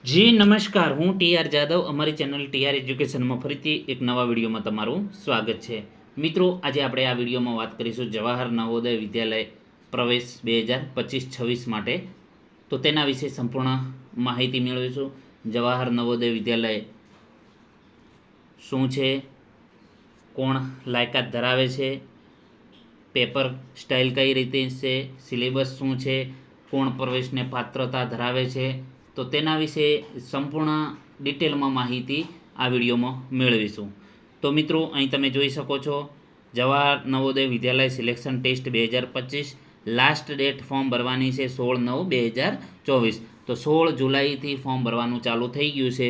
જી નમસ્કાર, હું ટીઆર જાદવ. અમારી ચેનલ ટીઆર એજ્યુકેશનમાં ફરીથી એક નવા વિડીયોમાં તમારું સ્વાગત છે. મિત્રો, આજે આપણે આ વિડીયોમાં વાત કરીશું જવાહર નવોદય વિદ્યાલય પ્રવેશ 2025-26 માટે. તો તેના વિશે સંપૂર્ણ માહિતી મેળવીશું. જવાહર નવોદય વિદ્યાલય શું છે, કોણ લાયકાત ધરાવે છે, પેપર સ્ટાઇલ કઈ રીતે છે, સિલેબસ શું છે, કોણ પ્રવેશને પાત્રતા ધરાવે છે, તો તેના વિશે સંપૂર્ણ ડિટેલમાં માહિતી આ વિડીયોમાં મેળવીશું. તો મિત્રો, અહીં તમે જોઈ શકો છો Jawahar Navodaya Vidyalaya selection test 2025 last date form ભરવાની છે 16/9/2024. તો 16 જુલાઈથી ફોર્મ ભરવાનું ચાલુ થઈ ગયું છે.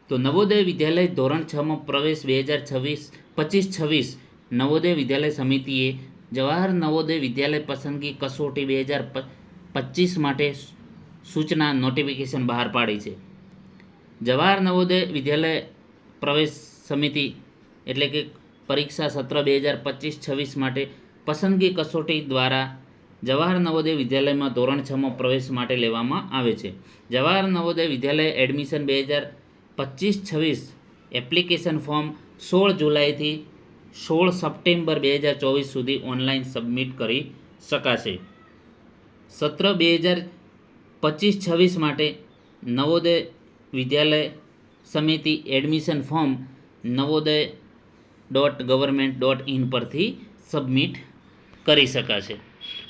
તો નવોદય વિદ્યાલય ધોરણ 6માં પ્રવેશ 2025-26 નવોદય વિદ્યાલય સમિતિએ જવાહર નવોદય વિદ્યાલય પસંદગી કસોટી 2025 માટે સૂચના નોટિફિકેશન બહાર પાડી છે. જવાહર નવોદય વિદ્યાલય પ્રવેશ સમિતિ એટલે કે પરીક્ષા સત્ર 2025-26 માટે પસંદગી કસોટી દ્વારા જવાહર નવોદય વિદ્યાલયમાં ધોરણ 6માં પ્રવેશ માટે લેવામાં આવે છે. જવાહર નવોદય વિદ્યાલય એડમિશન 2025-26 એપ્લિકેશન ફોર્મ 16 જુલાઈથી 16 સપ્ટેમ્બર 2024 સુધી ઓનલાઈન સબમિટ કરી શકાશે. સત્ર 2025-26 માટે નવોદય વિદ્યાલય સમિતિ એડમિશન ફોર્મ navoday.government.in પરથી સબમિટ કરી શકાશે.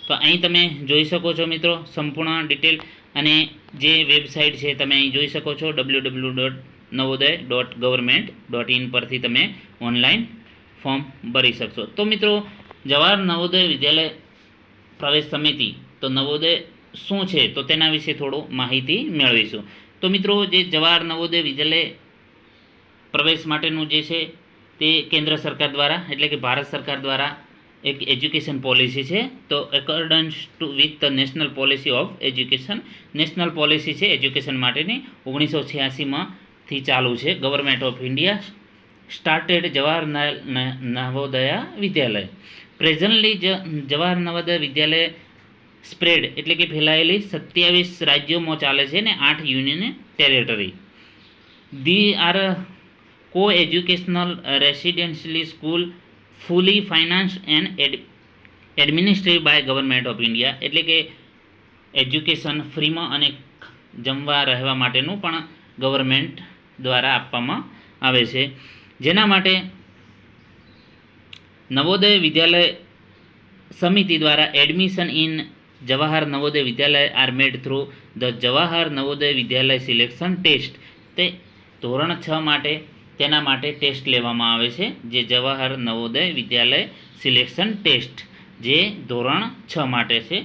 તો અહીં તમે જોઈ શકો છો મિત્રો સંપૂર્ણ ડિટેલ, અને જે વેબસાઇટ છે તમે અહીં જોઈ શકો છો www.navodaya.government.in પરથી તમે ઓનલાઈન ફોર્મ ભરી શકશો. તો મિત્રો, જવાહર નવોદય વિદ્યાલય પ્રવેશ સમિતિ, તો નવોદય શું છે તો તેના વિશે થોડું માહિતી મેળવીશું. તો મિત્રો, જે જવાહર નવોદય વિદ્યાલય પ્રવેશ માટેનું જે છે તે કેન્દ્ર સરકાર દ્વારા એટલે કે ભારત સરકાર દ્વારા એક એજ્યુકેશન પોલિસી છે. તો accordance to with the national policy of education, national policy છે એજ્યુકેશન માટેની 1986માં થી ચાલુ છે. Government of India started Jawahar Navodaya Vidyalaya. Presently Jawahar Navodaya Vidyalaya spread એટલે કે ફેલાયેલી 27 રાજ્યોમાં ચાલે છે ને 8 union territory. The are co educational residentially school fully finance and administered by government of India. એટલે કે એજ્યુકેશન ફ્રીમાં અને જમવા રહેવા માટેનું પણ ગવર્મેન્ટ દ્વારા આપવામાં આવે છે. જેના માટે નવોદય વિદ્યાલય સમિતિ દ્વારા admission in Jawahar Navodaya Vidyalaya are made through the Jawahar Navodaya Vidyalaya selection test. તે ધોરણ 6 માટે તેના માટે ટેસ્ટ લેવામાં આવે છે, જે જવાહર નવોદય વિદ્યાલય સિલેક્શન ટેસ્ટ જે ધોરણ 6 માટે છે.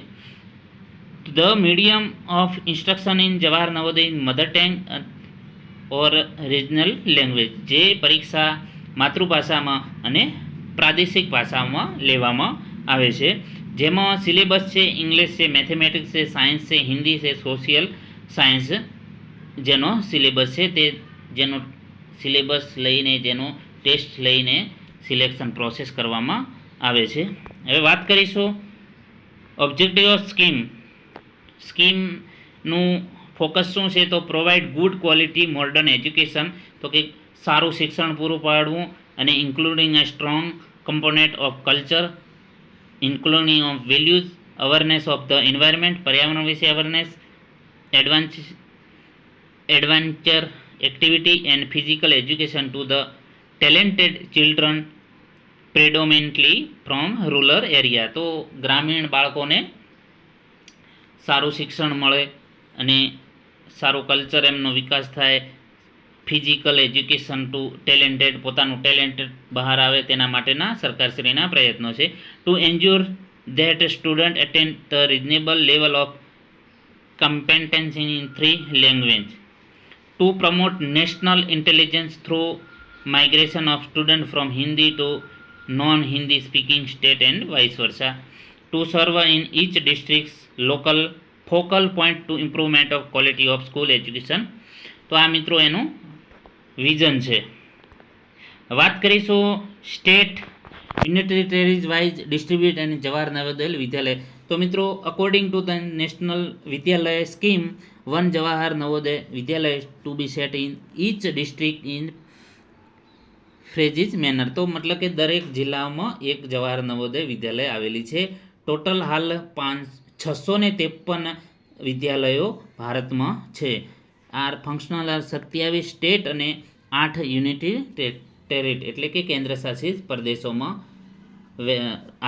The medium of instruction in Jawahar Navodaya mother tongue or regional language. જે પરીક્ષા માતૃભાષામાં અને પ્રાદેશિક ભાષામાં લેવામાં આવે છે. જેમાં સિલેબસ છે ઇંગ્લિશ છે, મેથેમેટિક્સ છે, સાયન્સ છે, હિન્દી છે, સોશિયલ સાયન્સ જેનો સિલેબસ છે તે જેનો સિલેબસ લઈને જેનો ટેસ્ટ લઈને સિલેક્શન પ્રોસેસ કરવામાં આવે છે. હવે વાત કરીશું ઓબ્જેક્ટિવ ઓફ સ્કીમનું ફોકસ શું છે. તો provide good quality modern education, તો કે સારું શિક્ષણ પૂરું પાડવું અને including a strong component of culture, including of values, awareness of the environment, પર્યાવરણ વિશે awareness, adventure activity and physical education to the talented children predominantly from rural area. તો ગ્રામીણ બાળકોને સારું શિક્ષણ મળે અને સારું કલ્ચર એમનો વિકાસ થાય, ફિઝિકલ એજ્યુકેશન ટુ ટેલેન્ટેડ, પોતાનું ટેલેન્ટ બહાર આવે તેના માટેના સરકારશ્રીના પ્રયત્નો છે. To ensure that student attend the reasonable level of competency in 3 language. To promote national intelligence through migration of student from Hindi to non Hindi speaking state and vice versa. To serve in each district local focal point to improvement of quality of school education. તો આ મિત્રો એનું vision છે. વાત કરીશું state યુનિટરીઝ wise distribute અને જવાહર નવોદય વિદ્યાલય. તો મિત્રો, according to the national Vidyalaya scheme 1 Jawahar Navodaya Vidyalaya to be set in each district in phases manner. તો મતલબ કે દરેક જિલ્લામાં એક જવાહર નવોદય વિદ્યાલય આવેલી છે. ટોટલ હાલ 653 વિદ્યાલયો ભારતમાં છે. આ ફંક્શનલ 27 સ્ટેટ અને 8 યુનિટી ટેરેટ એટલે કે કેન્દ્ર શાસિત પ્રદેશોમાં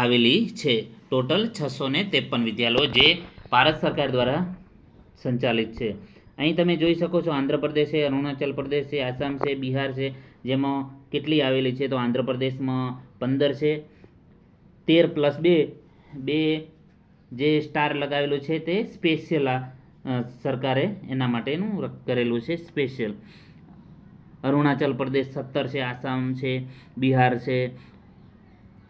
આવેલી છે. ટોટલ 653 વિદ્યાલયો જે ભારત સરકાર દ્વારા સંચાલિત છે. અહીં તમે જોઈ શકો છો આંધ્રપ્રદેશ છે, અરુણાચલ પ્રદેશ છે, આસામ છે, બિહાર છે, જેમાં કેટલી આવેલી છે તો આંધ્રપ્રદેશમાં 15 છે. 13 + 2 જે સ્ટાર લગાવેલું છે તે સ્પેશિયલ સરકારે એના માટેનું કરેલું છે સ્પેશિયલ. અરુણાચલ પ્રદેશ 17 છે, આસામ છે, બિહાર છે.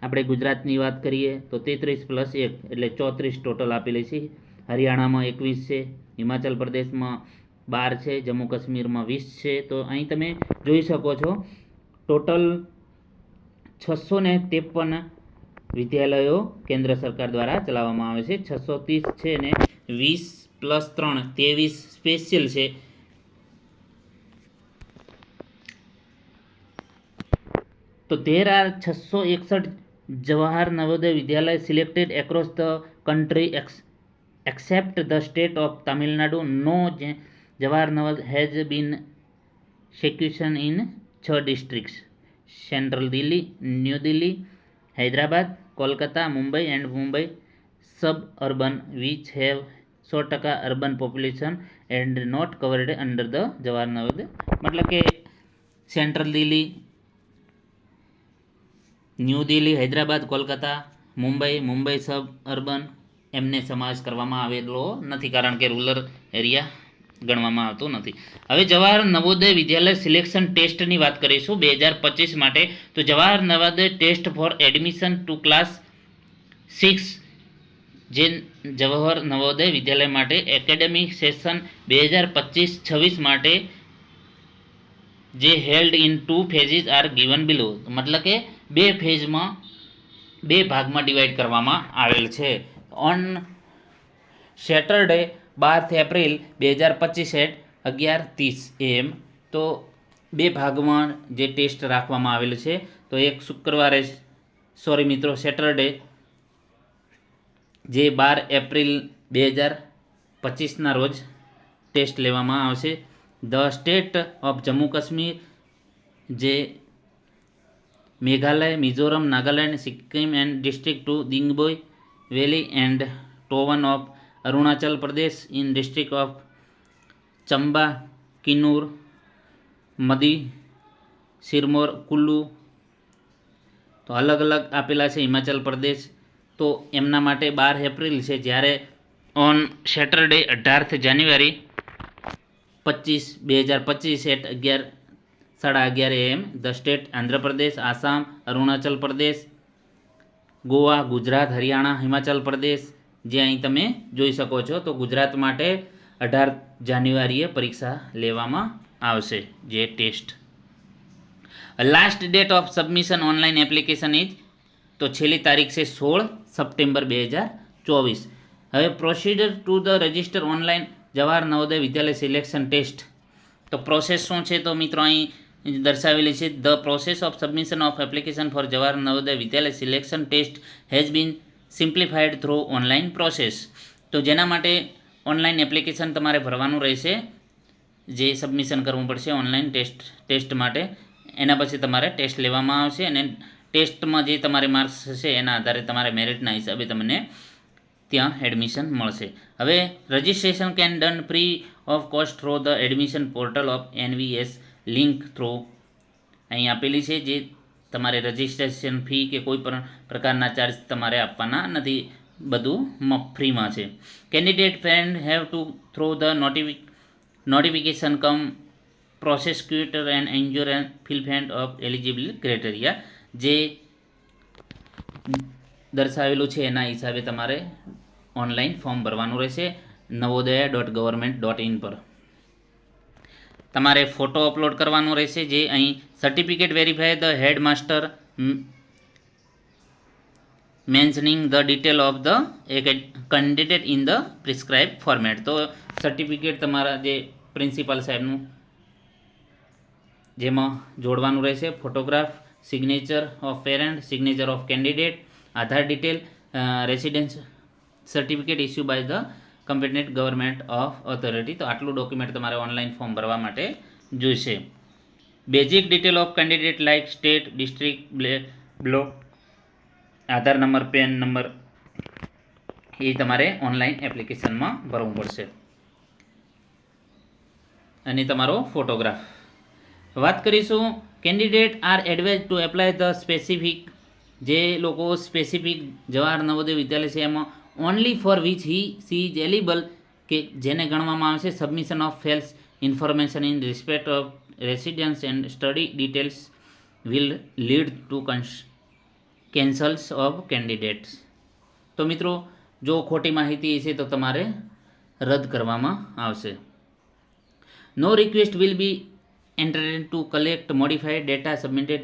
આપણે ગુજરાતની વાત કરીએ તો 33 + 1 એટલે 34 ટોટલ આપેલી છે. હરિયાણામાં 21 છે, હિમાચલ પ્રદેશમાં 12 છે, જમ્મુ કાશ્મીરમાં 20 છે. તો અહીં તમે જોઈ શકો છો ટોટલ 653 વિદ્યાલયો કેન્દ્ર સરકાર દ્વારા ચલાવવામાં આવે છે. 630 છે ને 20 + 3 23 સ્પેશિયલ છે. તો there are 661 Jawahar Navodaya Vidyalaya selected across the country except the state of Tamil Nadu. No Jawahar Navodaya has been selected in 6 districts: Central Delhi, New Delhi, Hyderabad, Kolkata, Mumbai and Mumbai suburban, which have 100% urban population and not covered under the Jawahar Navodaya. मतलब કે central Delhi, new Delhi, Hyderabad, Kolkata, Mumbai સબ urban એમને સમાવેશ કરવામાં આવેલો નથી કારણ કે rural area ગણવામાં આવતો નથી. હવે જવાહર નવોદય વિદ્યાલય સિલેક્શન ટેસ્ટની વાત કરીશું 2025 માટે. તો Jawahar Navodaya test for admission to class 6 જે જવાહર નવોદય વિદ્યાલય માટે એકેડેમિક સેશન 2025-26 માટે જે held in 2 phases R given below. મતલબ કે 2 ફેઝમાં 2 ભાગમાં ડિવાઈડ કરવામાં આવેલ છે. On Saturday 12 April 2025 at 11:30 AM. તો 2 ભાગમાં જે ટેસ્ટ રાખવામાં આવેલ છે. તો એક શુક્રવારે સેટરડે જે 12 એપ્રિલ 2025ના રોજ ટેસ્ટ લેવામાં આવશે. The state of Jammu Kashmir જે Meghalaya, Mizoram, Nagaland, Sikkim and district to Dibang valley and Tawang of Arunachal Pradesh in district of Chamba, Kinnaur, Mandi, Sirmour, Kullu. તો અલગ અલગ આપેલા છે. હિમાચલ પ્રદેશ તો એમના માટે 12 એપ્રિલ છે, જ્યારે on Saturday 18 January 2025 at 11:30 AM. The state Andhra Pradesh, Assam, Arunachal Pradesh, Goa, Gujarat, Haryana, Himachal Pradesh જે અહીં તમે જોઈ શકો છો. તો ગુજરાત માટે 18 જાન્યુઆરીએ પરીક્ષા લેવામાં આવશે જે test. Last date of submission online application is તો છેલ્લી તારીખ છે 16 સપ્ટેમ્બર 2024. હવે procedure to the register online Jawahar Navodaya Vidyalaya selection test. તો પ્રોસેસ શું છે તો મિત્રો અહીં દર્શાવેલી છે. The process of submission of application for Jawahar Navodaya Vidyalaya selection test has been simplified through online process. તો જેના માટે ઓનલાઈન એપ્લિકેશન તમારે ભરવાનું રહેશે, જે સબમિશન કરવું પડશે ઓનલાઈન ટેસ્ટ માટે. એના પછી તમારે ટેસ્ટ લેવામાં આવશે અને ટેસ્ટમાં જે તમારે માર્ક્સ હશે એના આધારે તમારે મેરિટના હિસાબે તમને ત્યાં એડમિશન મળશે. હવે registration can done free of cost throw the admission portal of NVS link throw અહીં આપેલી છે. જે તમારે રજિસ્ટ્રેશન ફી કે કોઈ પણ પ્રકારના ચાર્જ તમારે આપવાના નથી, બધું ફ્રીમાં છે. Candidate friend have to through the notification cum prospectus and ensure and fulfilment of eligible criteria જે દર્શાવેલું છે એના હિસાબે તમારે ઓનલાઈન ફોર્મ ભરવાનું રહેશે. navodaya.government.in પર તમારે ફોટો અપલોડ કરવાનો રહેશે, જે અહીં certificate verify the head master mentioning the detail of the candidate in the prescribe format. તો સર્ટિફિકેટ તમારા જે પ્રિન્સિપાલ સાહેબનું જેમાં જોડવાનું રહેશે. Photograph, signature of parent, signature of candidate, Aadhaar detail, residence certificate issue by the competent government of authority. તો આટલું document તમારે ઓનલાઈન ફોર્મ ભરવા માટે જોઈશે. Basic detail of candidate like state, district, block, Aadhaar number, PAN number એ તમારે online એપ્લિકેશનમાં ભરવું પડશે. અને તમારો ફોટોગ્રાફ. વાત કરીશું candidate are advise to apply the specific. જે લોકો સ્પેસિફિક જવાહર નવોદય વિદ્યાલય છે એમાં only for which she is eligible, કે જેને ગણવામાં આવે છે submission of false information in respect of residence and study details will lead to cancels of candidates. તો મિત્રો જો ખોટી માહિતી છે તો તમારે રદ કરવામાં આવશે. No request will be entered to collect modified data submitted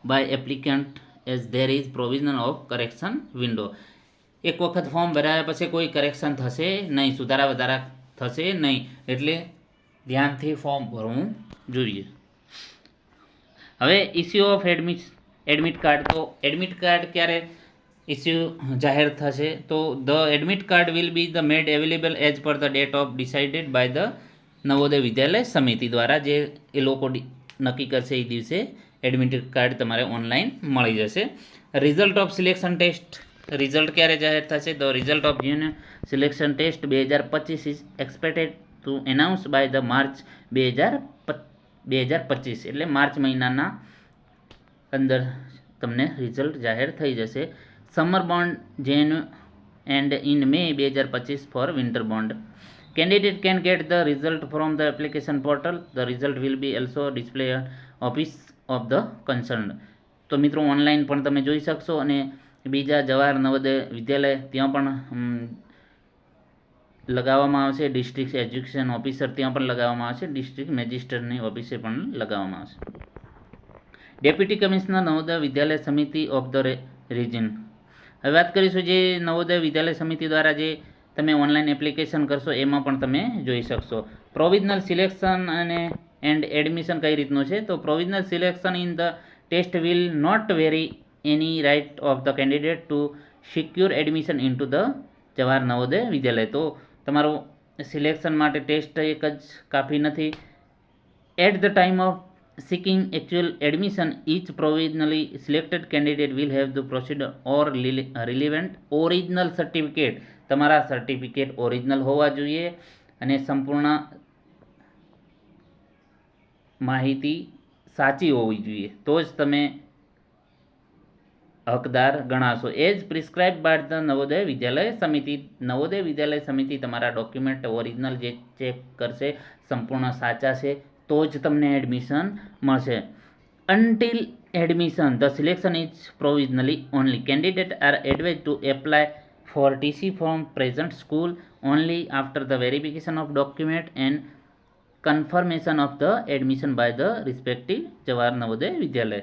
by applicant as there is provision of correction window. એક વખત ફોર્મ ભરાયા પછી કોઈ કરેક્શન થશે નહીં, સુધારા વધારા થશે નહીં, એટલે ધ્યાનથી ફોર્મ ભરવું જોઈએ. હવે ઇસ્યુ ઓફ એડમિટ કાર્ડ. તો એડમિટ કાર્ડ ક્યારે ઇસ્યુ જાહેર થશે? તો the admit card will be the made available as per the date of decided by the Navodaya Vidyalaya Samiti દ્વારા. જે એ લોકો નક્કી કરશે એ દિવસે એડમિટ કાર્ડ તમારે ઓનલાઈન મળી જશે. Result of selection test. Result ક્યારે જાહેર થશે? The result of junior selection test 2025 is expected to announce by the March 2025. એટલે માર્ચ મહિનાના અંદર તમને રિઝલ્ટ જાહેર થઈ જશે. સમર બોન્ડ જેન and in May 2025 for winter bound. Candidate can get the result from the application portal. The result will be also displayed at office of the concerned. તો મિત્રો ઓનલાઈન પણ તમે જોઈ શકશો, અને બીજા જવાહર નવોદય વિદ્યાલય ત્યાં પણ લગાવવામાં આવશે. ડિસ્ટ્રિક્ટ એજ્યુકેશન ઓફિસર ત્યાં પણ લગાવવામાં આવશે. ડિસ્ટ્રિક્ટ મેજિસ્ટ્રેટની ઓફિસે પણ લગાવવામાં આવશે. ડેપ્યુટી કમિશનર નવોદય વિદ્યાલય સમિતિ ઓફ ધ રિજન. હવે વાત કરીશું જે નવોદય વિદ્યાલય સમિતિ દ્વારા જે તમે ઓનલાઈન એપ્લિકેશન કરશો એમાં પણ તમે જોઈ શકશો. પ્રોવિઝનલ સિલેક્શન અને એન્ડ એડમિશન કઈ રીતનું છે? તો provisional selection in the test will not vary any right of the candidate to secure admission in to the Jawahar Navodaya Vidyalaya. તો તમારું સિલેક્શન માટે ટેસ્ટ એક જ કાફી નથી. At the time of seeking actual admission, each provisionally selected candidate will have to proceed or relevant original certificate. તમારા certificate original હોવા જોઈએ અને સંપૂર્ણ માહિતી સાચી હોવી જોઈએ, તો જ તમે હકદાર ગણાશો. As prescribe by the Navodaya Vidyalaya Samiti. Navodaya Vidyalaya સમિતિ તમારા ડોક્યુમેન્ટ ઓરિજિનલ જે ચેક કરશે, સંપૂર્ણ સાચા છે તો જ તમને એડમિશન મળશે. Until admission the selection is provisionally only. Candidate are advise to apply for TC from present school only after the verification of document and confirmation of the admission by the respective Jawahar Navodaya Vidyalaya.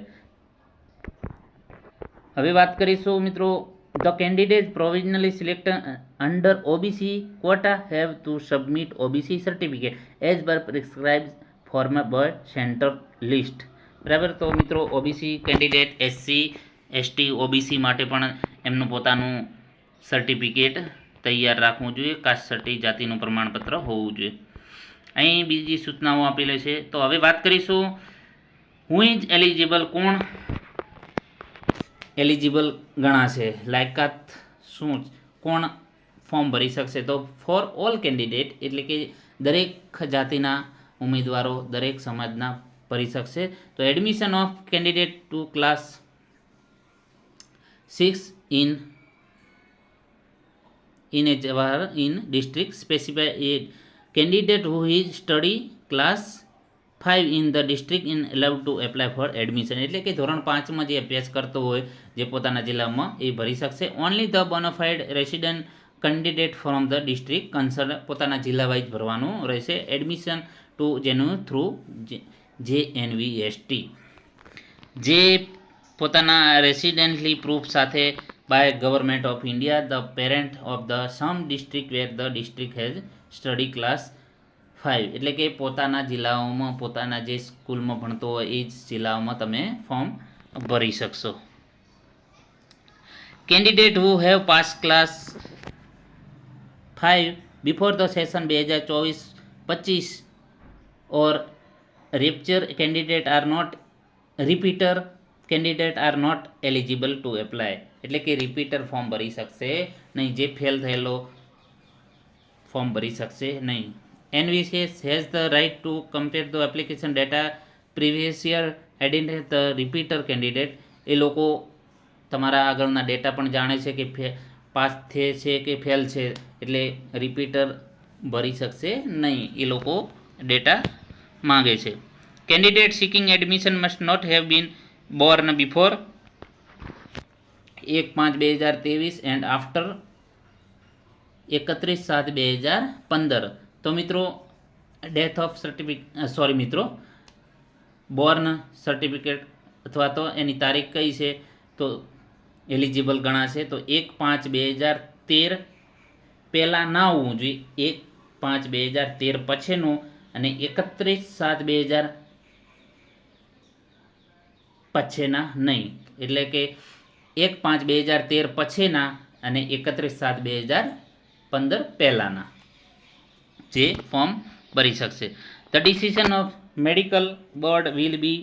હવે વાત કરીશું મિત્રો, the candidate provisionally selected under OBC quota have to submit OBC certificate as per prescribed format by center list. બરાબર. તો મિત્રો OBC candidate SC ST OBC માટે પણ એમનું પોતાનું સર્ટિફિકેટ તૈયાર રાખવું જોઈએ. કાસ્ટ સર્ટી જાતિનું પ્રમાણપત્ર હોવું જોઈએ. અહીં બીજી સૂચનાઓ આપેલી છે. તો હવે વાત કરીશું હુ ઇઝ એલિજિબલ. કોણ એલિજિબલ ગણાશે? લાયકાત શું, કોણ ફોર્મ ભરી શકશે? તો ફોર ઓલ કેન્ડિડેટ, એટલે કે દરેક જાતિના ઉમેદવારો, દરેક સમાજના ભરી શકશે. તો admission of candidate two class 6 in a Jawahar in district specify a candidate who is study class 5 in the district in allowed to apply for admission. એટલે કે ધોરણ 5માં જે અભ્યાસ કરતો હોય જે પોતાના જિલ્લામાં એ ભરી શકશે. Only the bona fide resident candidate from the district concern, પોતાના જિલ્લા વાઇઝ ભરવાનું રહેશે. એડમિશન ટુ જેનું થ્રુ JNVST, જે પોતાના રેસિડેન્ટલી પ્રૂફ સાથે by Government of India, the parent of the some district where the district has study class 5 એટલે કે પોતાના જિલ્લાઓમાં પોતાના જે સ્કૂલમાં ભણતો હોય એ જ જિલ્લાઓમાં તમે ફોર્મ ભરી શકશો. Candidate who have pass class 5 before the session 2024-25 or rapture candidate are not repeater candidate are not eligible to apply. એટલે કે રિપીટર ફોર્મ ભરી શકશે નહીં, જે ફેલ થયેલો ફોર્મ ભરી શકશે નહીં. NVCS has the right to compare the application data previous year identify the repeater candidate. એ લોકો તમારા આગળના ડેટા પણ જાણે છે કે પાસ થયે છે કે ફેલ છે, એટલે રિપીટર ભરી શકશે નહીં, એ લોકો ડેટા માંગે છે. Candidate seeking admission must not have been born before 1/5/2023 and after 31/7/2015. તો મિત્રો ડેથ ઓફ સર્ટિફિકેટ મિત્રો બોર્ન સર્ટિફિકેટ અથવા તો એની તારીખ કઈ છે તો એલિજિબલ ગણાશે. તો 1/5/2013 પહેલાં ના હોવું જોઈએ, 1/5/2013 પછીનું, અને 31/7/2000 પછીના નહીં. એટલે કે 1/5/2013 પછીના અને 31/7/2015 પહેલાંના જે ફોર્મ ભરી શકશે. The decision of medical board will be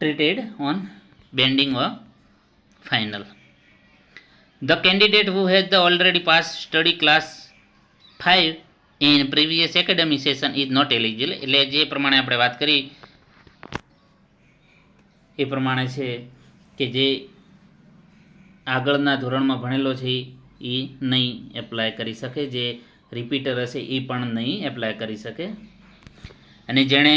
treated on bending or final. The candidate who has the already passed study class 5 in previous academic session is not eligible. એટલે જે પ્રમાણે આપણે વાત કરી એ પ્રમાણે છે કે જે આગળના ધોરણમાં ભણેલો છે એ નહીં એપ્લાય કરી શકે, જે રિપીટર હશે એ પણ નહીં એપ્લાય કરી શકે, અને જેણે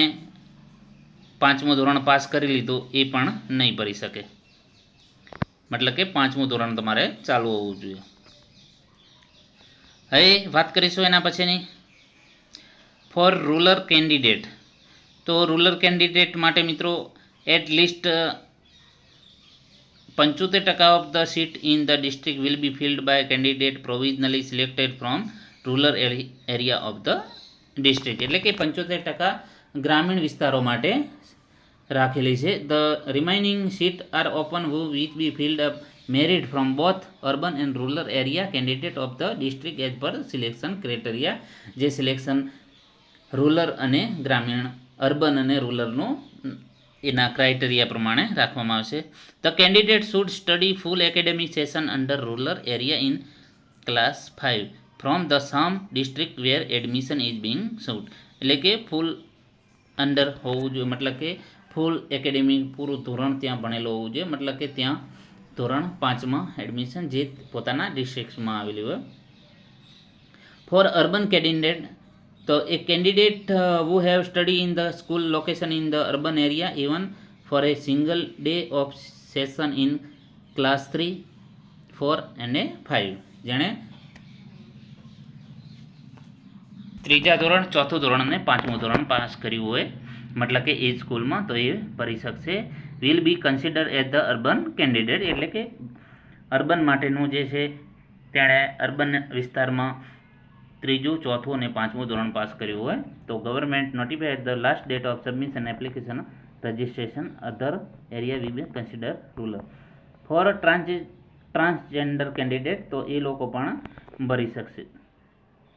5મું ધોરણ પાસ કરી લીધું એ પણ નહીં ભરી શકે. મતલબ કે 5મું ધોરણ તમારે ચાલુ હોવું જોઈએ. હવે વાત કરીશું એના પછીની ફોર રૂરલ કેન્ડિડેટ. તો રૂરલ કેન્ડિડેટ માટે મિત્રો at least 75% of the seat in the district will be filled by candidate provisionally selected from rural area of the district. એટલે કે 75% ગ્રામીણ વિસ્તારો માટે રાખેલી છે. The remaining seat are open which be filled up merit from both urban and rural area candidate of the district as per selection criteria. જે selection rural અને ગ્રામીણ, અર્બન અને રૂરલનું એના ક્રાઇટેરિયા પ્રમાણે રાખવામાં આવશે. The candidate should study full academic session under rural area in class 5 from the same district where admission is being sought. એટલે કે ફૂલ અંડર હોવું જોઈએ, મતલબ કે ફૂલ એકેડેમિક પૂરું ધોરણ ત્યાં ભણેલો હોવું જોઈએ, મતલબ કે ત્યાં ધોરણ 5માં એડમિશન જે પોતાના ડિસ્ટ્રિક્ટમાં આવેલી હોય. ફોર અર્બન કેન્ડિડેટ, તો એ candidate who have studied in the school location in the urban area even for a single day of session in class 3, 4 and 5. જેણે ત્રીજા ધોરણ, ચોથું ધોરણ અને 5મું ધોરણ પાસ કર્યું હોય, મતલબ કે એ સ્કૂલમાં, તો એ ભરી શકશે. Will be consider as the urban candidate. એટલે કે અર્બન માટેનું જે છે તેણે અર્બન વિસ્તારમાં ત્રીજું, ચોથું અને 5મું ધોરણ પાસ કર્યું હોય તો government notify the last date of submission application registration other area will be consider rural. For transgender candidate, તો એ લોકો પણ ભરી શકશે.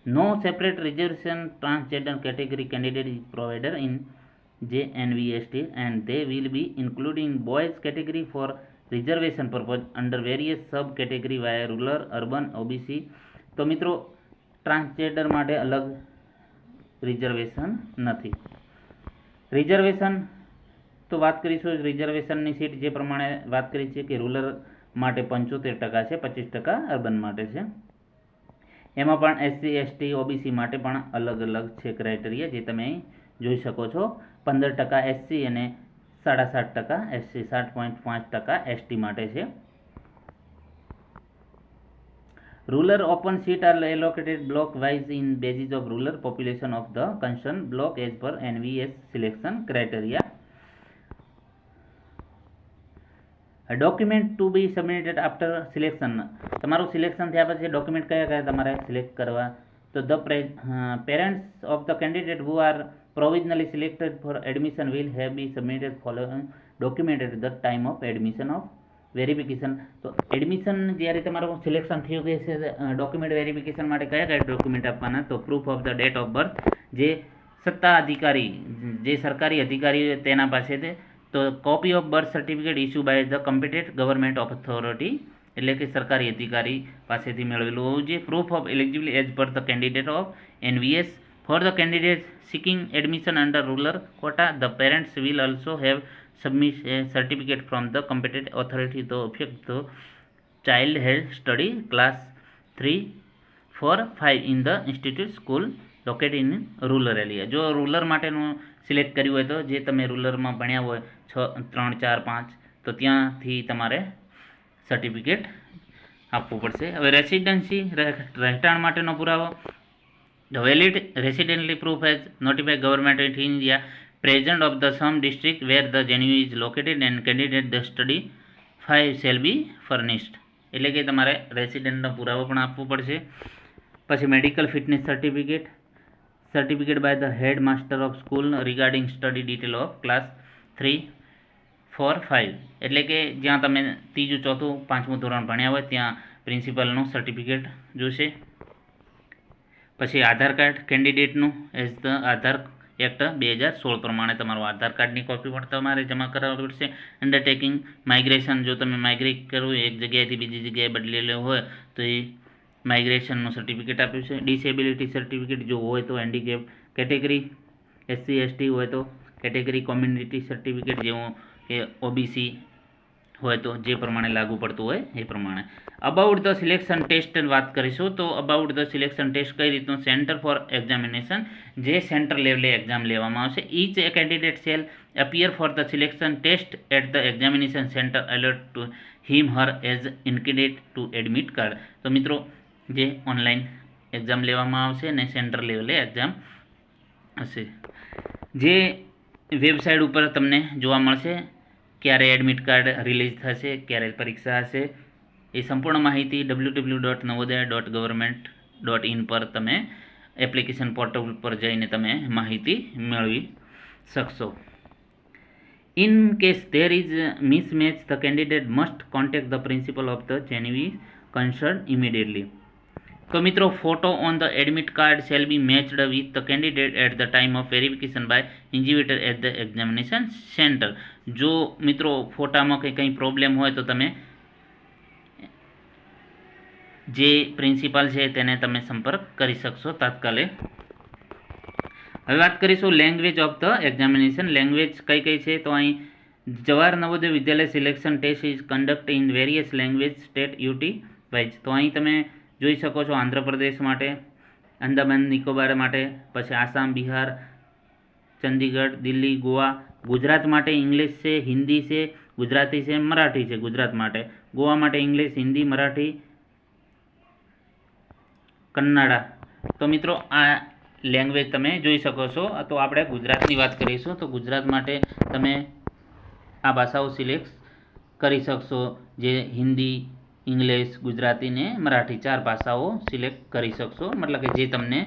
No separate reservation transgender category candidate is provider in JNVST and they will be including boys category for reservation purpose under various sub category via rural, urban, OBC. તો મિત્રો transgender માટે અલગ રિઝર્વેશન નથી. રિઝર્વેશન તો વાત કરીશું રિઝર્વેશનની seat જે પ્રમાણે વાત કરી છે કે રૂરલ માટે 75% છે, 25% અર્બન માટે છે. એમાં પણ SC, ST, OBC માટે પણ અલગ અલગ છે ક્રાઇટેરિયા, જે તમે જોઈ શકો છો. 15% SC અને 7.5% SC, 7.5% ST માટે છે. Rural open seats are allocated block wise in basis of rural population of the concerned block as per NVS selection criteria. A document to be submitted after selection. તમારું selection થયા પછી document કયા કયા તમારે select કરવા તો parents of the candidate who are provisionally selected for admission will have be submitted following document at the time of admission of verification. તો admission જ્યારે તમારું સિલેક્શન થયું છે ડોક્યુમેન્ટ વેરિફિકેશન માટે કયા કયા ડોક્યુમેન્ટ આપવાના? તો proof of the date of birth, જે સત્તા અધિકારી જે સરકારી અધિકારી તેના પાસે છે. તો copy of birth certificate issue by the competent government of authority, એટલે કે સરકારી અધિકારી પાસેથી મેળવેલું હોવું જોઈએ. Proof of eligibility as per the candidate of NVS. For the candidates seeking admission under rural quota, the parents will also have submit a certificate from the competent authority to effect the child has studied class 3, 4, 5 in the institute school located in rural area. જો rural માટેનું select કર્યું હોય તો જે તમે રૂરલમાં ભણ્યા હોય 6, 3, 4, 5 તો ત્યાંથી તમારે સર્ટિફિકેટ આપવું પડશે. હવે રેસિડેન્સી રહેઠાણ માટેનો પુરાવો. The valid residently proof has notified government of India present of the some district where the venue is located and candidate the study 5 shall be furnished. એટલે કે તમારે રેસિડેન્ટનો પુરાવો પણ આપવો પડશે. પછી medical fitness certificate, certificate by the head master of school regarding study detail of class 3, 4, 5, એટલે કે જ્યાં તમે 3, 4, 5મું ધોરણ ભણ્યા હોય ત્યાં પ્રિન્સિપલનું સર્ટિફિકેટ જોશે. પછી આધાર કાર્ડ કેન્ડિડેટનું એઝ ધ આધાર એક્ટ 2016 પ્રમાણે તમારું આધાર કાર્ડની કોપી પણ તમારે જમા કરાવવી પડશે. અંડરટેકિંગ માઇગ્રેશન, જો તમે માઇગ્રેટ કરવું એક જગ્યાએથી બીજી જગ્યાએ બદલેલું હોય તો એ માઇગ્રેશનનું સર્ટિફિકેટ આપ્યું છે. ડિસેબિલિટી સર્ટિફિકેટ જો હોય તો હેન્ડીકેપ કેટેગરી, SC ST હોય તો કેટેગરી કોમ્યુનિટી સર્ટિફિકેટ જેવું કે OBC હોય તો જે પ્રમાણે લાગુ પડતું હોય એ પ્રમાણે. અબાઉટ ધ સિલેક્શન ટેસ્ટ વાત કરીશું. તો અબાઉટ ધ સિલેક્શન ટેસ્ટ કઈ રીતનું? સેન્ટર ફોર એક્ઝામિનેશન, જે સેન્ટર લેવલે એક્ઝામ લેવામાં આવશે. Each a candidate shall appear for the selection test at the examination centre allot to him her as indicated to admit card. તો મિત્રો જે online exam લેવામાં આવશે અને સેન્ટર લેવલે એક્ઝામ હશે, જે વેબસાઇટ ઉપર તમને જોવા મળશે ક્યારે એડમિટ કાર્ડ રિલીઝ થશે, ક્યારે પરીક્ષા હશે, એ સંપૂર્ણ માહિતી www.navodaya.government.in પર તમે એપ્લિકેશન પોર્ટલ પર જઈને તમે માહિતી મેળવી શકશો. In case there is mismatch the candidate must contact the principal of the genuine concern immediately. તો મિત્રો photo on the admit card shall be matched with the candidate at the time of verification by invigilator at the examination centre. જો મિત્રો ફોટામાં કંઈ problem હોય તો તમે જે પ્રિન્સિપાલ છે તેને તમે સંપર્ક કરી શકશો તાત્કાલિક. હવે વાત કરીશું language of the examination. Language કઈ કઈ છે? તો અહીં Jawahar Navodaya Vidyalaya selection test is conduct in various language state UT wise. તો અહીં તમે જોઈ શકો છો આંધ્રપ્રદેશ માટે, અંદામાન નિકોબાર માટે, પછી આસામ, બિહાર, ચંદીગઢ, દિલ્હી, ગોવા. ગુજરાત માટે ઇંગ્લિશ છે, હિન્દી છે, ગુજરાતી છે, મરાઠી છે ગુજરાત માટે. ગોવા માટે ઇંગ્લિશ, હિન્દી, મરાઠી, કન્નડા. તો મિત્રો આ લેંગ્વેજ તમે જોઈ શકો છો. તો આપણે ગુજરાતની વાત કરીશું. તો ગુજરાત માટે તમે આ ભાષાઓ સિલેક્ટ કરી શકશો, જે હિન્દી, ઇંગ્લિશ, ગુજરાતી ને મરાઠી 4 ભાષાઓ સિલેક્ટ કરી શકશો, મતલબ કે જે તમને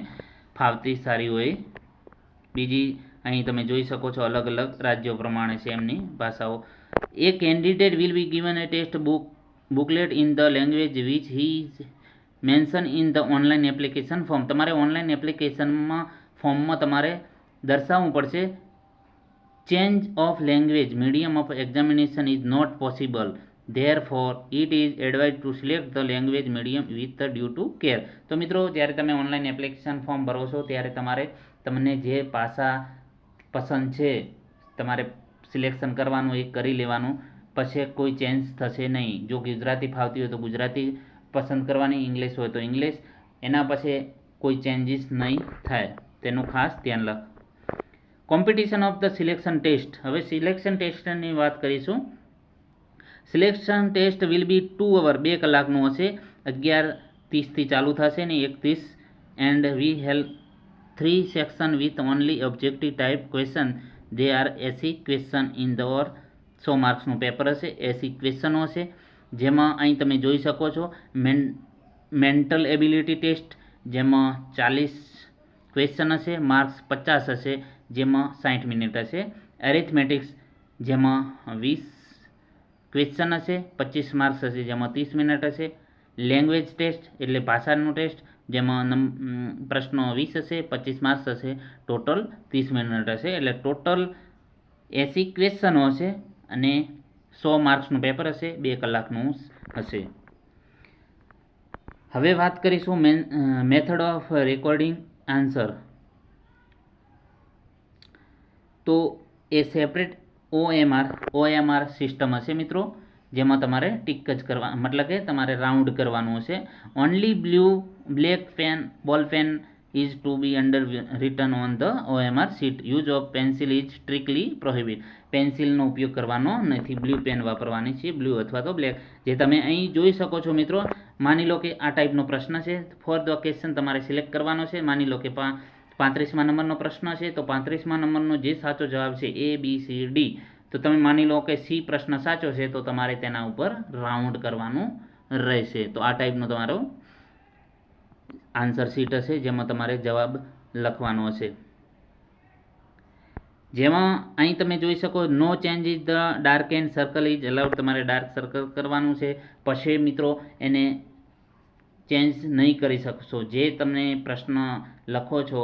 ફાવતી સારી હોય. બીજી અહીં તમે જોઈ શકો છો અલગ અલગ રાજ્યો પ્રમાણે છે એમની ભાષાઓ. A candidate will be given a text booklet in the language which he is mention in the online application form. તમારે ઓનલાઈન એપ્લિકેશનમાં ફોર્મમાં તમારે દર્શાવવું પડશે change of language medium of examination is not possible, therefore it is advised to select the language medium with the due to care. તો મિત્રો જ્યારે તમે ઓનલાઈન એપ્લિકેશન ફોર્મ ભરો છો ત્યારે તમારે તમને જે ભાષા પસંદ છે તમારે સિલેક્શન કરવાનું, એ કરી લેવાનું. પછી કોઈ ચેન્જ થશે નહીં. જો ગુજરાતી ફાવતી હોય તો ગુજરાતી પસંદ કરવાની, ઇંગ્લિશ હોય તો ઇંગ્લિશ, એના પછી કોઈ ચેન્જીસ નહીં થાય, તેનું ખાસ ધ્યાન રાખ. Competition of the selection test. હવે સિલેક્શન ટેસ્ટની વાત કરીશું. Selection test will be 2 hour, 2 કલાકનું હશે. 11:30 ચાલુ થશે ને 1:30, and we have 3 section with only objective type question. They are 80 question in the or 100 માર્ક્સનું પેપર હશે, 80 ક્વેશ્ચનો હશે. જેમાં અહીં તમે જોઈ શકો છો મેન્ટલ એબિલિટી ટેસ્ટ, જેમાં 40 ક્વેશ્ચન હશે, માર્ક્સ 50 હશે, જેમાં 60 મિનિટ હશે. એરિથમેટિક્સ જેમાં 20 ક્વેશ્ચન હશે, 25 માર્ક્સ હશે, જેમાં 30 મિનિટ હશે. લેંગ્વેજ ટેસ્ટ એટલે ભાષાનું ટેસ્ટ, જેમાં પ્રશ્નો 20 હશે, 25 માર્ક્સ હશે, ટોટલ 30 મિનિટ હશે. એટલે ટોટલ 80 ક્વેશ્ચનો હશે અને 100 માર્ક્સનું પેપર હશે, 2 કલાકનું હશે. હવે વાત કરીશું મેથડ ઓફ રેકોર્ડિંગ આન્સર. તો એ સેપરેટ OMR સિસ્ટમ હશે મિત્રો, જેમાં તમારે ટિક જ કરવા, મતલબ કે તમારે રાઉન્ડ કરવાનું હશે. ઓનલી બ્લેક બોલ pen is to be under written on the OMR sheet. Use of pencil is strictly prohibited. પેન્સિલનો ઉપયોગ કરવાનો નથી, બ્લુ પેન વાપરવાની છે, બ્લુ અથવા તો બ્લેક. જે તમે અહીં જોઈ શકો છો મિત્રો, માની લો કે આ ટાઈપનો પ્રશ્ન છે. ફોર ધ ક્વેશ્ચન તમારે સિલેક્ટ કરવાનો છે. માની લો કે 35મા નંબરનો પ્રશ્ન છે, તો 35મા નંબરનો જે સાચો જવાબ છે ABCD, તો તમે માની લો કે C પ્રશ્ન સાચો છે, તો તમારે તેના ઉપર રાઉન્ડ કરવાનું રહેશે. તો આ ટાઈપનો તમારો આન્સર શીટ હશે, જેમાં તમારે જવાબ લખવાનો હશે. જેમાં અહીં તમે જોઈ શકો no change is the dark and circle is allowed. તમારે ડાર્ક સર્કલ કરવાનું છે. પછી મિત્રો એને ચેન્જ નહીં કરી શકશો. જે તમને પ્રશ્ન લખો છો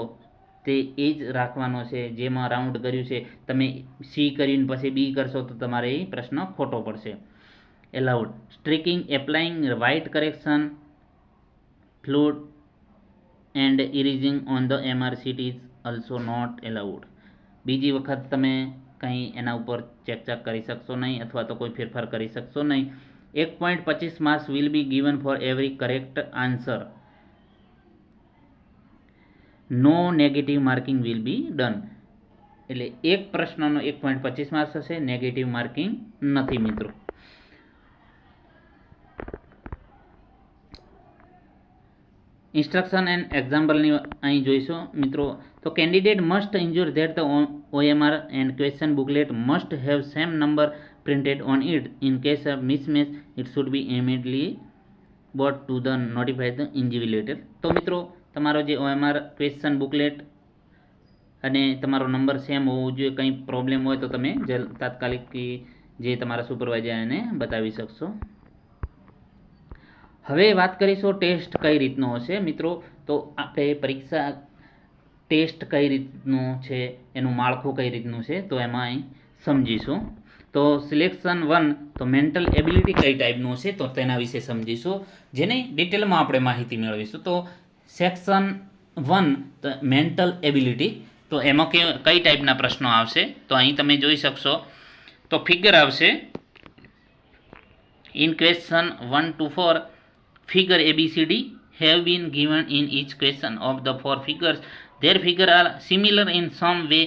તે એ જ રાખવાનો છે. જેમાં રાઉન્ડ કર્યું છે, તમે C કરીને પછી B કરશો તો તમારે એ પ્રશ્ન ખોટો પડશે. Allowed striking applying white correction fluid and erasing on the MR sheet is also not allowed. બીજી વખત તમે કંઈ એના ઉપર ચેક કરી શકશો નહીં, અથવા તો કોઈ ફેરફાર કરી શકશો નહીં. 1.25 marks will be given for every correct answer. No negative marking will be done. એટલે એક પ્રશ્નનો 1.25 માર્ક્સ હશે, નેગેટિવ માર્કિંગ નથી મિત્રો. ઇન્સ્ટ્રક્શન એન્ડ એક્ઝામ્પલની અહીં જોઈશું મિત્રો. તો candidate must ensure that the OMR and question booklet must have same number printed on it. In case of mismatch, it should be immediately brought to the notify the invigilator. તો મિત્રો તમારો જે OMR question booklet અને તમારો number same હોવો જોઈએ. કંઈ problem હોય તો તમે તાત્કાલિક જે તમારા સુપરવાઇઝર એને બતાવી શકશો. હવે વાત કરીશું ટેસ્ટ કઈ રીતનો હશે મિત્રો. તો આપણે પરીક્ષા ટેસ્ટ કઈ રીતનું છે, એનું માળખું કઈ રીતનું છે, તો એમાં અહીં સમજીશું. તો સિલેક્શન 1, તો મેન્ટલ એબિલિટી કઈ ટાઈપનું છે, તો તેના વિશે સમજીશું, જેની ડિટેલમાં આપણે માહિતી મેળવીશું. તો સેક્શન 1, તો મેન્ટલ એબિલિટી, તો એમાં કઈ ટાઈપના પ્રશ્નો આવશે, તો અહીં તમે જોઈ શકશો. તો ફિગર આવશે. In question 1 to 4, figure ABCD have been given in each question of the 4 figures. Their figures are similar in some way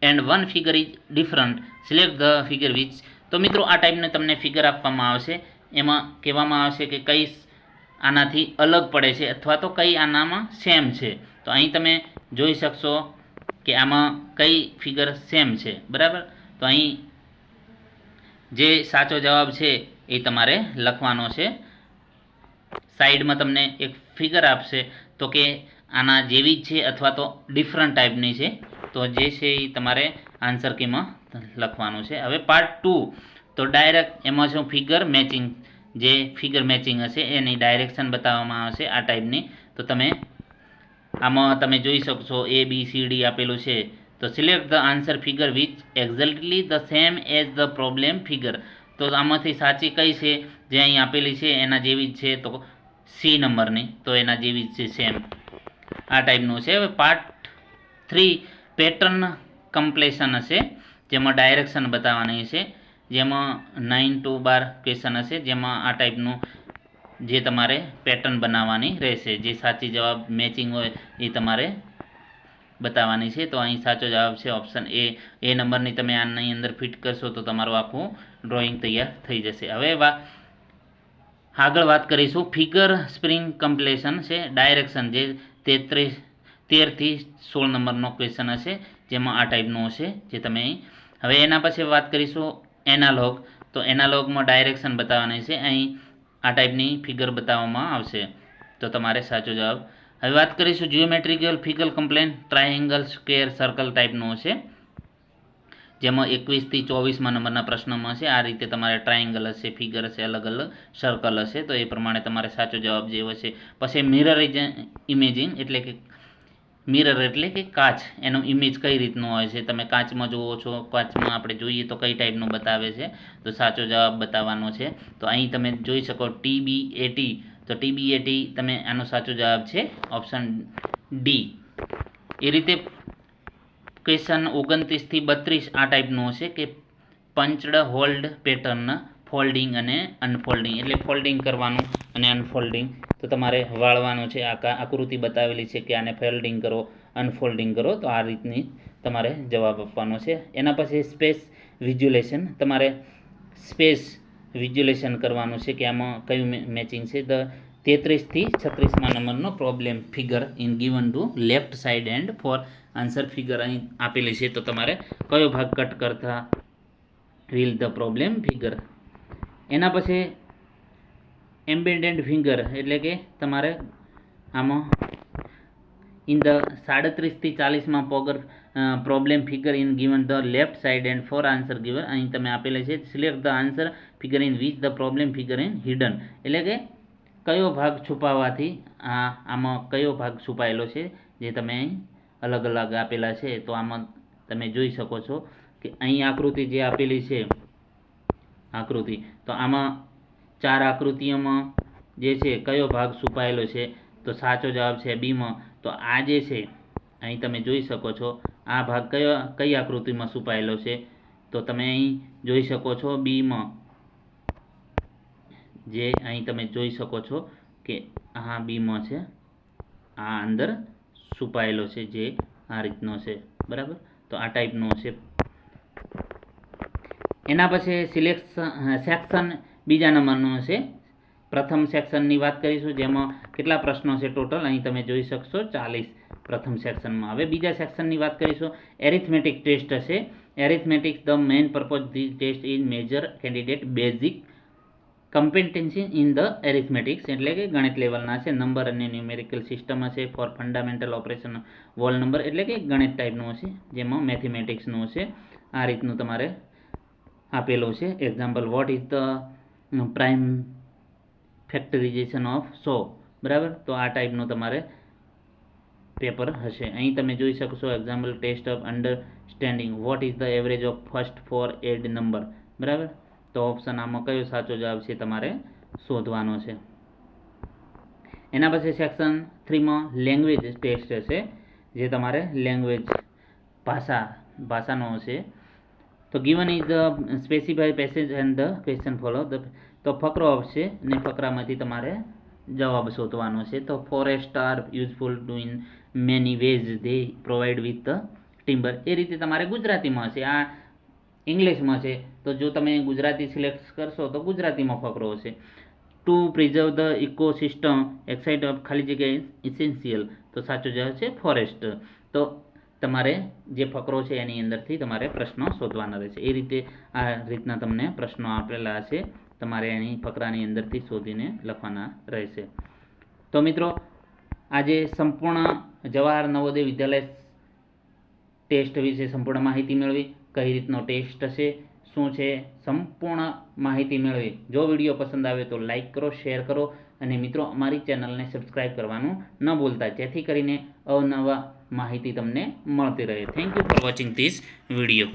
and one figure is different. Select the figure which. તો મિત્રો આ ટાઈપને તમને figure આપવામાં આવશે. એમાં કહેવામાં આવશે કે કઈ આનાથી અલગ પડે છે અથવા તો કઈ આનામાં સેમ છે. તો અહીં તમે જોઈ શકશો કે આમાં કઈ ફિગર સેમ છે, બરાબર. તો અહીં જે સાચો જવાબ છે એ તમારે લખવાનો છે. સાઈડમાં તમને એક ફિગર આપશે, તો કે આના જેવી જ છે અથવા તો ડિફરન્ટ ટાઈપની છે, તો જે છે એ તમારે આન્સર કીમાં લખવાનું છે. હવે પાર્ટ 2, તો ડાયરેક્ટ એમાં શું ફિગર મેચિંગ, જે ફિગર મેચિંગ હશે એની ડાયરેક્શન બતાવવામાં આવશે આ ટાઈપની. તો તમે આમાં તમે જોઈ શકશો ABCD આપેલું છે. તો select the answer figure which exactly the same as the problem figure. તો આમાંથી સાચી કઈ છે, જે અહીં આપેલી છે એના જેવી જ છે, તો C નંબરની, તો એના જેવી જ છે સેમ, આ ટાઈપનું છે. હવે પાર્ટ 3, પેટર્ન કમ્પ્લેશન હશે, જેમાં ડાયરેક્શન બતાવવાની છે, જેમાં 9 to 12 ક્વેશ્ચન હશે, જેમાં આ ટાઈપનું જે તમારે પેટર્ન બનાવવાની રહેશે. જે સાચી જવાબ મેચિંગ હોય એ તમારે બતાવવાની છે. તો અહીં સાચો જવાબ છે ઓપ્શન એ નંબરની. તમે આની અંદર ફિટ કરશો તો તમારું આખું ડ્રોઈંગ તૈયાર થઈ જશે. હવે આગળ વાત કરીશું ફિગર સ્પ્રિંગ કમ્પ્લેશન છે. ડાયરેક્શન જે 13 થી 16 નંબરનો ક્વેશ્ચન હશે, જેમાં આ ટાઈપનું હશે, જે તમે હવે એના પછી વાત કરીશું એનાલોગ. તો એનાલોગમાં ડાયરેક્શન બતાવવાની છે. અહીં આ ટાઈપની ફિગર બતાવવામાં આવશે, તો તમારે સાચો જવાબ હવે વાત કરીશું geometrical figure complain triangle square circle ટાઈપનું હશે, જેમાં 21 થી 24 નંબરના પ્રશ્નમાં છે આ રીતે તમારે ટ્રાયેંગલ હશે, ફિગર હશે, અલગ અલગ સર્કલ હશે, તો એ પ્રમાણે તમારે સાચો જવાબ જે હશે. પછી મિરર ઇમેજિંગ એટલે કે મિરર એટલે કે કાચ, એનો ઇમેજ કઈ રીતનો હોય છે, તમે કાચમાં જુઓ છો, કાચમાં આપણે જોઈએ તો કઈ ટાઈપનું બતાવે છે, તો સાચો જવાબ બતાવવાનો છે. તો અહીં તમે જોઈ શકો TBAT, તો TBAT તમે આનો સાચો જવાબ છે ઓપ્શન ડી. એ રીતે ક્વેશ્ચન 29 થી 32 આ ટાઈપનું હશે કે પંચડ હોલ્ડ પેટર્ન ફોલ્ડિંગ અને અનફોલ્ડિંગ, એટલે ફોલ્ડિંગ કરવાનું અને અનફોલ્ડિંગ, તો તમારે વાળવાનું છે. આકૃતિ બતાવેલી છે કે આને ફોલ્ડિંગ કરો, અનફોલ્ડિંગ કરો, તો આ રીતની તમારે જવાબ આપવાનો છે. એના પછી સ્પેસ વિઝ્યુલેશન, તમારે સ્પેસ વિઝ્યુલેશન કરવાનું છે કે આમાં કયું મેચિંગ છે. ધ 33 થી 36 નંબરનો problem figure in given to left side and four answer figure અહીં આપેલી છે, તો તમારે કયો ભાગ કટ કરતા વિલ ધ પ્રોબ્લેમ ફિગર. એના પછી એમ્બેડેડ ફિંગર એટલે કે તમારે આમાં ઇન ધ 37 થી 40 પગર problem figure in given the left side and four answer given, અહીં તમે આપેલા છે. Select the answer figure in which the problem figure in hidden, એટલે કે કયો ભાગ છુપાવવાથી આમાં કયો ભાગ છુપાયેલો છે, જે તમે અહીં અલગ અલગ આપેલા છે. તો આમાં તમે જોઈ શકો છો કે અહીં આકૃતિ જે આપેલી છે આકૃતિ, તો આમાં 4 આકૃતિઓમાં જે છે કયો ભાગ છુપાયેલો છે, તો સાચો જવાબ છે બીમાં. તો આ જે છે અહીં તમે જોઈ શકો છો આ ભાગ કઈ આકૃતિમાં છુપાયેલો છે, તો તમે અહીં જોઈ શકો છો બીમાં, જે અહીં તમે જોઈ શકો છો કે આ બીમાં છે, આ અંદર છુપાયેલો છે, જે આ રીતનો છે, બરાબર. તો આ ટાઈપનો છે. એના પછી સેક્શન બીજા નંબરનું હશે. પ્રથમ સેક્શનની વાત કરીશું, જેમાં કેટલા પ્રશ્નો છે ટોટલ, અહીં તમે જોઈ શકશો 40 પ્રથમ સેક્શનમાં. હવે બીજા સેક્શનની વાત કરીશું, એરિથમેટિક ટેસ્ટ હશે. Arithmetics the main purpose the test in major candidate basic competency in the arithmetics, એટલે કે ગણિત લેવલના છે. નંબર અને ન્યુમેરિકલ સિસ્ટમ હશે. Four fundamental operation whole number, એટલે કે ગણિત ટાઈપનું હશે, જેમાં મેથેમેટિક્સનું હશે. આ રીતનું તમારે આપેલું છે. Example, what is the prime factorisation of 100, બરાબર. તો આ ટાઈપનું તમારે પેપર હશે. અહીં તમે જોઈ શકશો example, test of understanding what is the average of first 4 add number, બરાબર. તો ઓપ્શન આમાં કયો સાચો જવાબ છે તમારે શોધવાનો છે. એના પછી સેક્શન 3માં લેંગ્વેજ ટેસ્ટ હશે, જે તમારે લેંગ્વેજ ભાષાનો હશે. તો given is the specify passage and the question follow, તો ફકરો આપશે અને ફકરામાંથી તમારે જવાબ શોધવાનો છે. તો forest are useful to in many ways, they provide with the timber, એ રીતે તમારે ગુજરાતીમાં હશે. આ ઇંગ્લિશમાં છે, તો જો તમે ગુજરાતી સિલેક્ટ કરશો તો ગુજરાતીમાં ફકરો હશે. To preserve the ecosystem excite of ખાલી જગ્યાએ ઇસેન્શિયલ, તો સાચો જવાબ છે ફોરેસ્ટ. તો તમારે જે ફકરો છે એની અંદરથી તમારે પ્રશ્નો શોધવાના રહેશે. એ રીતે આ રીતના તમને પ્રશ્નો આપેલા હશે, તમારે એની ફકરાની અંદરથી શોધીને લખવાના રહેશે. તો મિત્રો, આજે સંપૂર્ણ જવાહર નવોદય વિદ્યાલય ટેસ્ટ વિશે સંપૂર્ણ માહિતી મેળવી. કઈ રીતનો ટેસ્ટ હશે, શું છે, સંપૂર્ણ માહિતી મેળવી. જો વિડીયો પસંદ આવે તો લાઈક કરો, શેર કરો, અને મિત્રો અમારી ચેનલને સબસ્ક્રાઈબ કરવાનું ન ભૂલતા, જેથી કરીને અવનવા માહિતી તમને મળતી રહે. Thank you for watching this video.